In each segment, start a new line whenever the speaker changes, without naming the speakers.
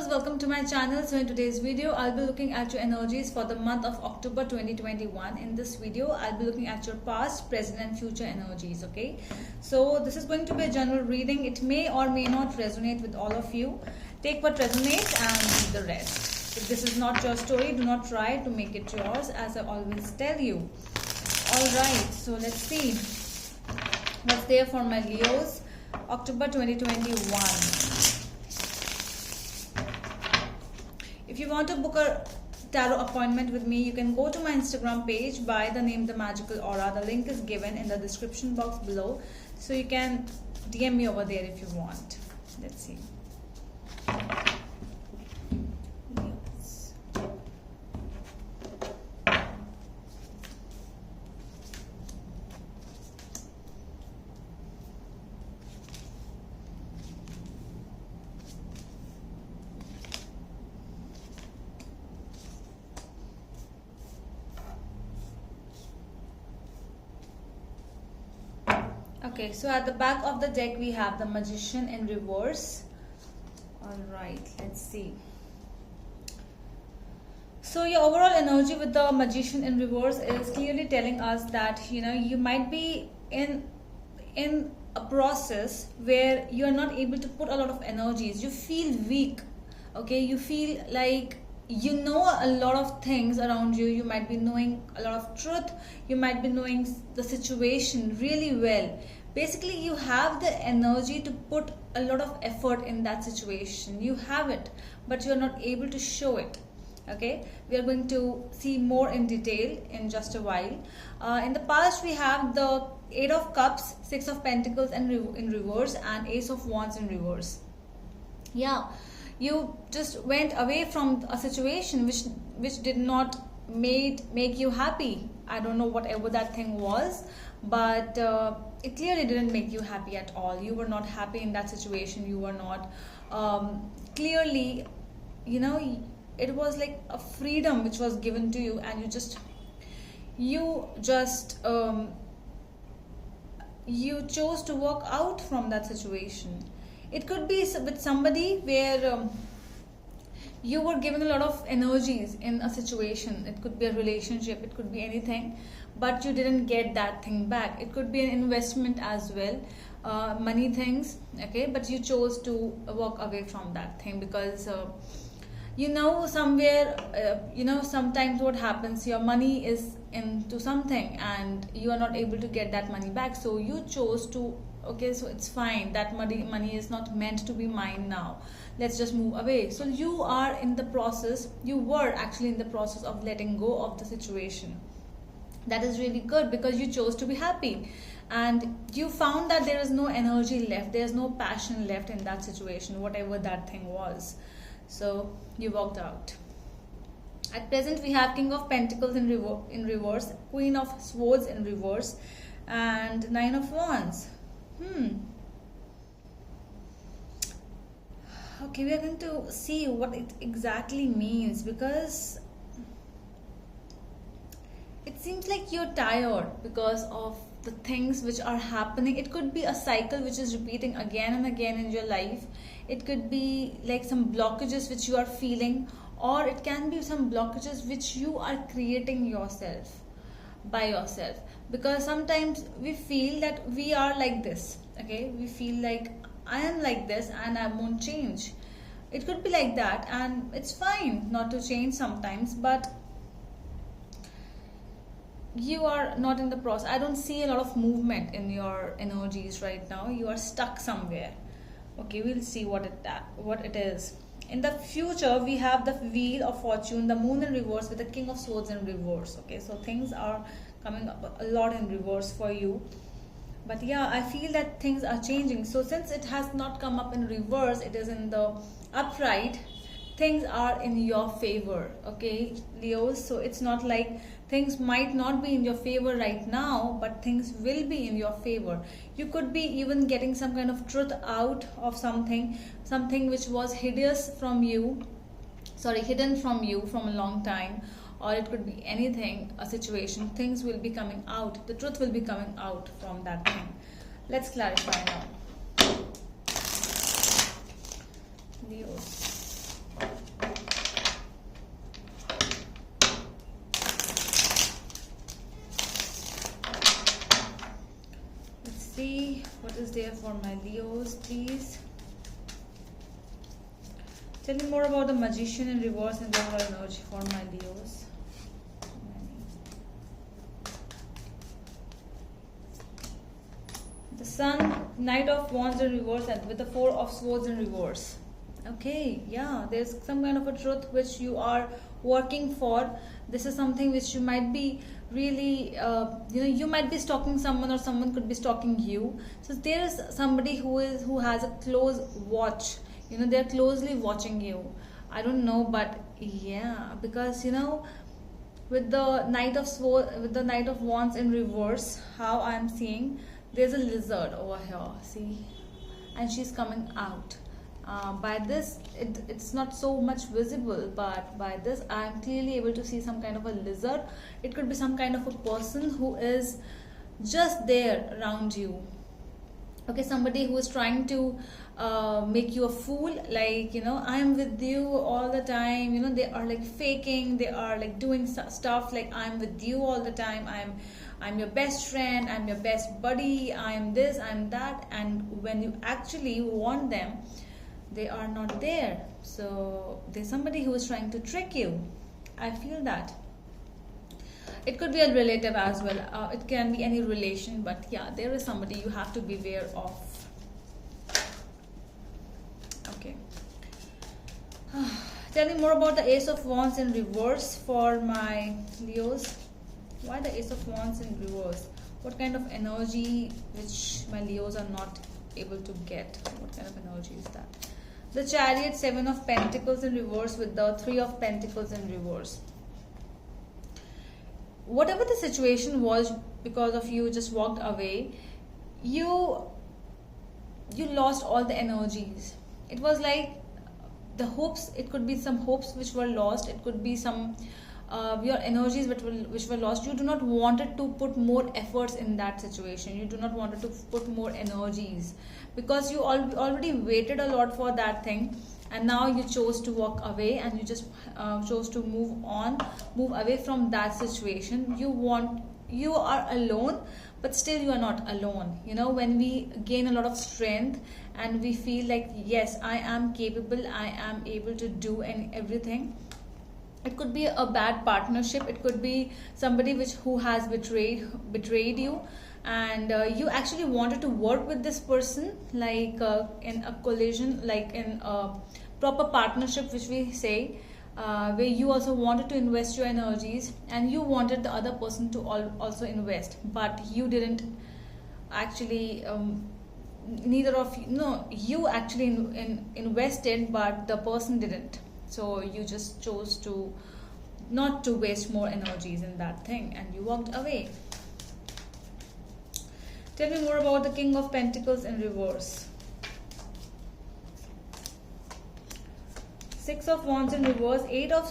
welcome to my channel. So in today's video I'll be looking at your energies for the month of October 2021. In this video I'll be looking at your past, present and future energies. Okay, so this is going to be a general reading. It may or may not resonate with all of you. Take what resonates and leave the rest. If this is not your story, do not try to make it yours, as I always tell you. Alright, so let's see what's there for my Leos, October 2021. If you want to book a tarot appointment with me, you can go to my Instagram page by the name The Magical Aura. The link is given in the description box below, so you can DM me over there if you want. Let's see. Yes. Okay, so at the back of the deck we have the Magician in reverse. Alright, let's see. So your overall energy with the Magician in reverse is clearly telling us that you might be in a process where you are not able to put a lot of energies. You feel weak. Okay, you feel like you know a lot of things around you. You might be knowing a lot of truth. You might be knowing the situation really well. Basically, you have the energy to put a lot of effort in that situation. You have it, but you are not able to show it. Okay, we are going to see more in detail in just a while. In the past, we have the 8 of Cups, 6 of Pentacles in reverse, and Ace of Wands in reverse. Yeah, you just went away from a situation which did not make you happy. I don't know whatever that thing was, but it clearly didn't make you happy at all. You were not happy in that situation. You were not clearly, it was like a freedom which was given to you, and you chose to walk out from that situation. It could be with somebody where you were given a lot of energies in a situation. It could be a relationship, it could be anything, but you didn't get that thing back. It could be an investment as well, money things, okay, but you chose to walk away from that thing because somewhere, sometimes what happens, your money is into something and you are not able to get that money back, so you chose to, okay, so it's fine, that money is not meant to be mine now, let's just move away. So you were actually in the process of letting go of the situation. That is really good because you chose to be happy and you found that there is no energy left, there is no passion left in that situation, whatever that thing was. So you walked out. At present, we have King of Pentacles in reverse, Queen of Swords in reverse, and 9 of Wands. Okay, we are going to see what it exactly means, because it seems like you're tired because of the things which are happening. It could be a cycle which is repeating again and again in your life. It could be like some blockages which you are feeling, or it can be some blockages which you are creating yourself, by yourself, because sometimes we feel that we are like this. Okay, we feel like I am like this and I won't change. It could be like that, and it's fine not to change sometimes, but you are not in the process. I don't see a lot of movement in your energies right now. You are stuck somewhere. Okay, we'll see what it is. In the future, we have the Wheel of Fortune, the Moon in reverse with the King of Swords in reverse. Okay, so things are coming up a lot in reverse for you. But yeah, I feel that things are changing. So since it has not come up in reverse, it is in the upright, things are in your favor. Okay, Leos, so it's not like things might not be in your favor right now, but things will be in your favor. You could be even getting some kind of truth out of something which was hidden from you from a long time, or it could be anything, a situation. Things will be coming out, the truth will be coming out from that thing. Let's clarify now. Leos. is there for my Leos, please? Tell me more about the Magician in reverse and the overall energy for my Leos. The Sun, Knight of Wands in reverse, and with the Four of Swords in reverse. Okay, yeah, there's some kind of a truth which you are working for. This is something which you might be really, you might be stalking someone, or someone could be stalking you. So there is somebody who has a close watch. They're closely watching you. I don't know, but yeah, because with the Knight of Wands in reverse, how I'm seeing, there's a lizard over here, see, and she's coming out. By this, it's not so much visible, but by this I'm clearly able to see some kind of a lizard. It could be some kind of a person who is just there around you. Okay, somebody who is trying to make you a fool, like I'm with you all the time. They are like faking, they are like doing stuff like I'm with you all the time, I'm your best friend, I'm your best buddy, I'm this, I'm that, and when you actually want them, they are not there. So there's somebody who is trying to trick you. I feel that. It could be a relative as well. It can be any relation, but yeah, there is somebody you have to beware of. Okay. Tell me more about the Ace of Wands in reverse for my Leos. Why the Ace of Wands in reverse? What kind of energy which my Leos are not able to get? What kind of energy is that? The Chariot, Seven of Pentacles in reverse with the Three of Pentacles in reverse. Whatever the situation was, because of you just walked away, you lost all the energies. It was like the hopes. It could be some hopes which were lost. It could be some your energies which were lost. You do not wanted to put more efforts in that situation. You do not wanted to put more energies, because you already waited a lot for that thing, and now you chose to walk away, and you just chose to move away from that situation. You are alone, but still you are not alone. When we gain a lot of strength and we feel like, yes, I am capable, I am able to do everything. It could be a bad partnership. It could be somebody who has betrayed you, and you actually wanted to work with this person, like in a collision, like in a proper partnership, which we say, where you also wanted to invest your energies, and you wanted the other person to also invest, but you didn't actually. Neither of you. No, you actually invested, but the person didn't. So you just chose to not to waste more energies in that thing, and you walked away. Tell me more about the King of Pentacles in reverse. Six of Wands in reverse, Eight of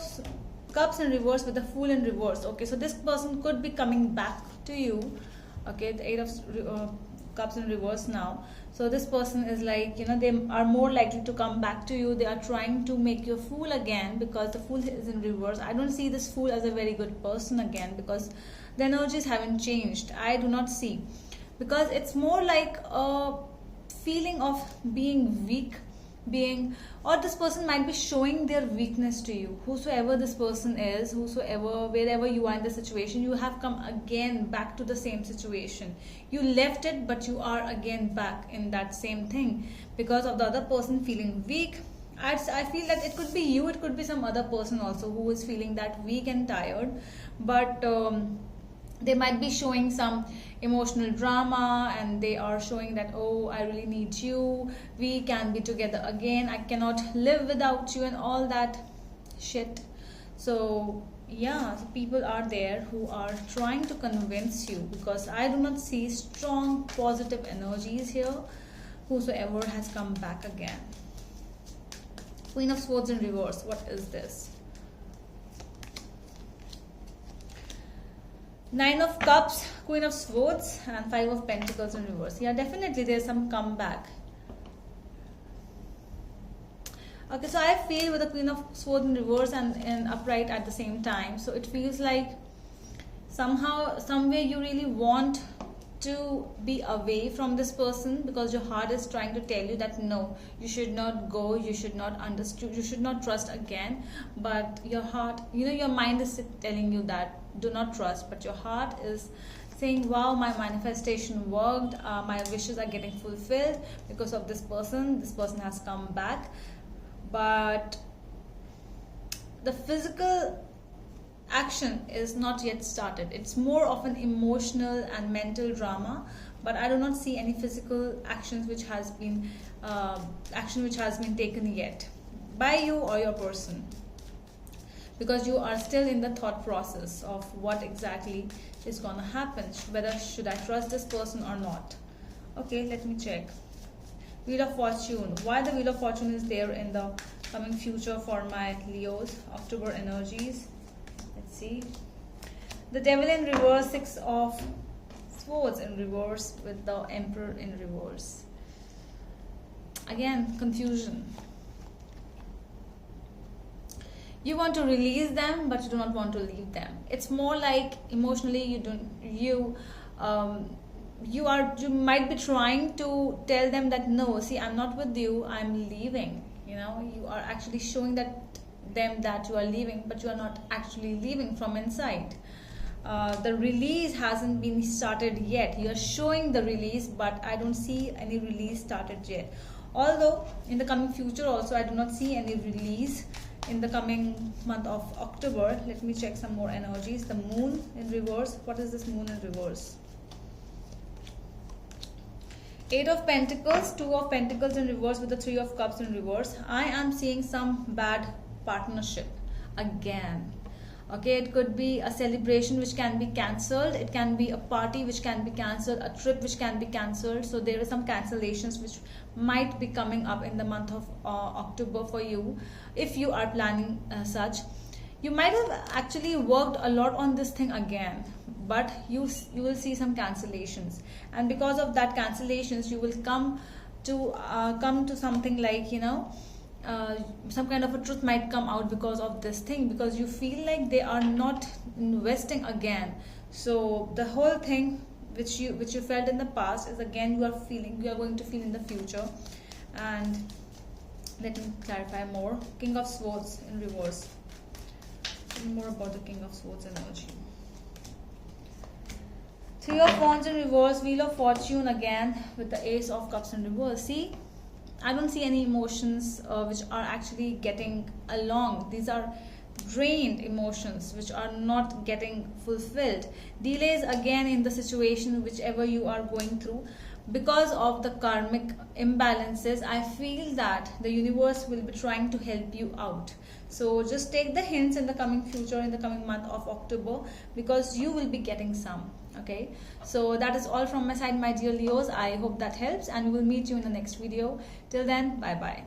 Cups in reverse with the Fool in reverse. Okay, so this person could be coming back to you. Okay, the Eight of Cups in reverse now. So this person is like, they are more likely to come back to you. They are trying to make you a fool again, because the Fool is in reverse. I don't see this Fool as a very good person again, because the energies haven't changed. I do not see, because it's more like a feeling of being weak, or this person might be showing their weakness to you. Whosoever this person is, wherever you are in the situation, you have come again back to the same situation. You left it, but you are again back in that same thing, because of the other person feeling weak. I feel that it could be you, it could be some other person also who is feeling that weak and tired, but they might be showing some emotional drama, and they are showing that, oh, I really need you, we can be together again, I cannot live without you, and all that shit. So yeah, so people are there who are trying to convince you, because I do not see strong positive energies here. Whosoever has come back again. Queen of Swords in reverse. What is this? Nine of Cups, Queen of Swords, and Five of Pentacles in reverse. Yeah, definitely there's some comeback. Okay, so I feel with the Queen of Swords in reverse and upright at the same time. So it feels like somehow, somewhere you really want to be away from this person, because your heart is trying to tell you that no, you should not go, you should not understand, you should not trust again. But your heart, your mind is telling you that do not trust, but your heart is saying, wow, my manifestation worked, my wishes are getting fulfilled because of this person has come back. But the physical action is not yet started. It's more of an emotional and mental drama, but I do not see any physical actions which has been taken yet by you or your person, because you are still in the thought process of what exactly is gonna happen, whether should I trust this person or not. Okay, let me check. Wheel of Fortune. Why the Wheel of Fortune is there in the coming future for my Leos, October energies? Let's see. The Devil in reverse, 6 of Swords in reverse with the Emperor in reverse. Again, confusion. You want to release them, but you do not want to leave them. It's more like emotionally you might be trying to tell them that no, see, I'm not with you, I'm leaving. You are actually showing them that you are leaving, but you are not actually leaving from inside. The release hasn't been started yet. You are showing the release, but I don't see any release started yet. Although in the coming future also I do not see any release in the coming month of October. Let me check some more energies. The Moon in reverse. What is this Moon in reverse? 8 of Pentacles, 2 of Pentacles in reverse with the 3 of Cups in reverse. I am seeing some bad partnership again. Okay, it could be a celebration which can be cancelled. It can be a party which can be cancelled, a trip which can be cancelled. So there are some cancellations which might be coming up in the month of October for you, if you are planning such. You might have actually worked a lot on this thing again, but you will see some cancellations, and because of that cancellations you will come to something like, some kind of a truth might come out because of this thing, because you feel like they are not investing again. So the whole thing which you felt in the past is again you are going to feel in the future. And let me clarify more. King of Swords in reverse. More about the King of Swords energy. 3 of Wands in reverse, Wheel of Fortune again with the Ace of Cups in reverse. See, I don't see any emotions which are actually getting along. These are drained emotions which are not getting fulfilled. Delays again in the situation whichever you are going through. Because of the karmic imbalances, I feel that the universe will be trying to help you out. So just take the hints in the coming future, in the coming month of October, because you will be getting some. Okay, so that is all from my side, my dear Leos. I hope that helps, and we will meet you in the next video. Till then, bye bye.